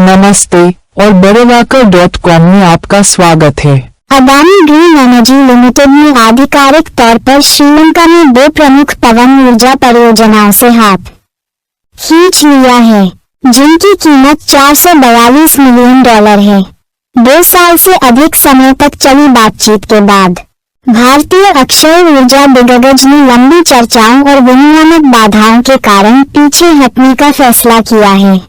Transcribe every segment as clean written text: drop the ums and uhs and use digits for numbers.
नमस्ते और बड़ेवाकर.com में आपका स्वागत है। अदानी ग्रीन एनर्जी लिमिटेड ने आधिकारिक तौर पर श्रीलंका में 2 प्रमुख पवन ऊर्जा परियोजनाओं से हाथ खींच लिया है, जिनकी कीमत $442 मिलियन है। 2 साल से अधिक समय तक चली बातचीत के बाद भारतीय अक्षय ऊर्जा दिग्गज ने लंबी चर्चाओं और विनियामक बाधाओं के कारण पीछे हटने का फैसला किया है।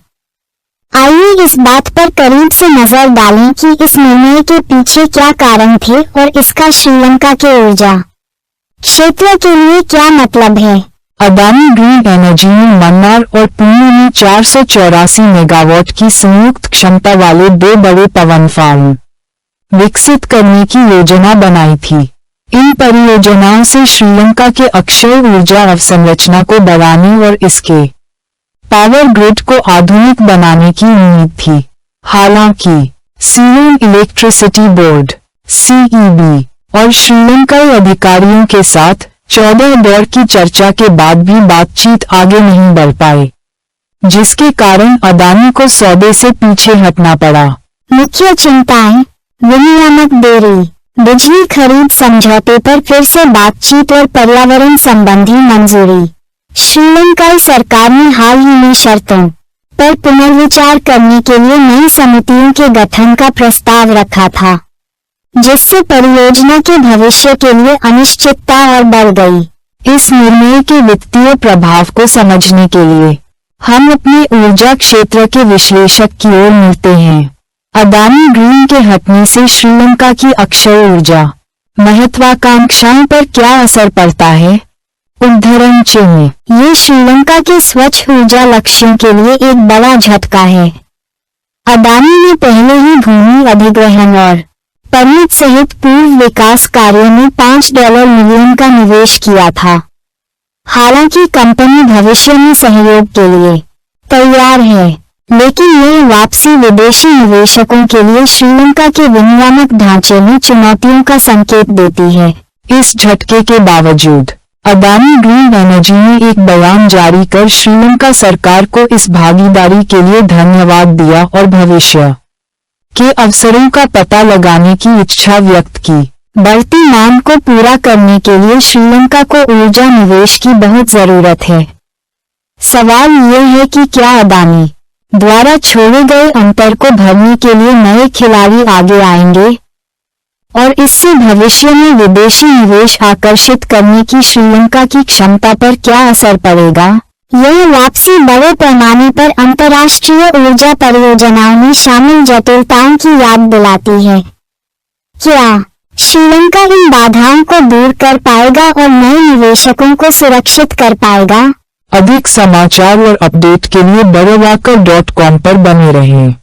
आइए इस बात पर करीब से नजर डालें कि इस निर्णय के पीछे क्या कारण थे और इसका श्रीलंका के ऊर्जा क्षेत्र के लिए क्या मतलब है। अदानी ग्रीन एनर्जी ने मन्नार और पुणे में 484 मेगावाट की संयुक्त क्षमता वाले 2 बड़े पवन फार्म विकसित करने की योजना बनाई थी। इन परियोजनाओं से श्रीलंका के अक्षय ऊर्जा अवसंरचना को बढ़ाने और इसके पावर ग्रिड को आधुनिक बनाने की उम्मीद थी। हालांकि सीरियन इलेक्ट्रिसिटी बोर्ड (CEB) और श्रीलंकाई अधिकारियों के साथ 14 दौर की चर्चा के बाद भी बातचीत आगे नहीं बढ़ पाए, जिसके कारण अदानी को सौदे से पीछे हटना पड़ा। मुख्य चिंताएं: विनियामक देरी, बिजली खरीद समझौते पर फिर से बातचीत और पर्यावरण संबंधी मंजूरी। श्रीलंकाई सरकार ने हाल ही में शर्तों पर पुनर्विचार करने के लिए नई समितियों के गठन का प्रस्ताव रखा था, जिससे परियोजना के भविष्य के लिए अनिश्चितता और बढ़ गई। इस निर्णय के वित्तीय प्रभाव को समझने के लिए हम अपने ऊर्जा क्षेत्र के विश्लेषक की ओर मिलते हैं। अदानी ग्रीन के हटने से श्रीलंका की अक्षय ऊर्जा महत्वाकांक्षाओं पर क्या असर पड़ता है? उद्धरण चिन्ह। ये श्रीलंका के स्वच्छ ऊर्जा लक्ष्यों के लिए एक बड़ा झटका है। अदानी ने पहले ही भूमि अधिग्रहण और परमिट सहित पूर्व विकास कार्यों में $5 मिलियन का निवेश किया था। हालांकि कंपनी भविष्य में सहयोग के लिए तैयार है, लेकिन यह वापसी विदेशी निवेशकों के लिए श्रीलंका के विनियामक ढांचे में चुनौतियों का संकेत देती है। इस झटके के बावजूद अदानी ग्रीन एनर्जी ने एक बयान जारी कर श्रीलंका सरकार को इस भागीदारी के लिए धन्यवाद दिया और भविष्य के अवसरों का पता लगाने की इच्छा व्यक्त की। बढ़ती मांग को पूरा करने के लिए श्रीलंका को ऊर्जा निवेश की बहुत जरूरत है। सवाल ये है कि क्या अदानी द्वारा छोड़े गए अंतर को भरने के लिए नए खिलाड़ी आगे आएंगे और इससे भविष्य में विदेशी निवेश आकर्षित करने की श्रीलंका की क्षमता पर क्या असर पड़ेगा। यह वापसी बड़े पैमाने पर अंतर्राष्ट्रीय ऊर्जा परियोजनाओं में शामिल जटिलताओं की याद दिलाती है। क्या श्रीलंका इन बाधाओं को दूर कर पाएगा और नए निवेशकों को सुरक्षित कर पाएगा? अधिक समाचार और अपडेट के लिए बड़ेवाकर.com पर बने रहें।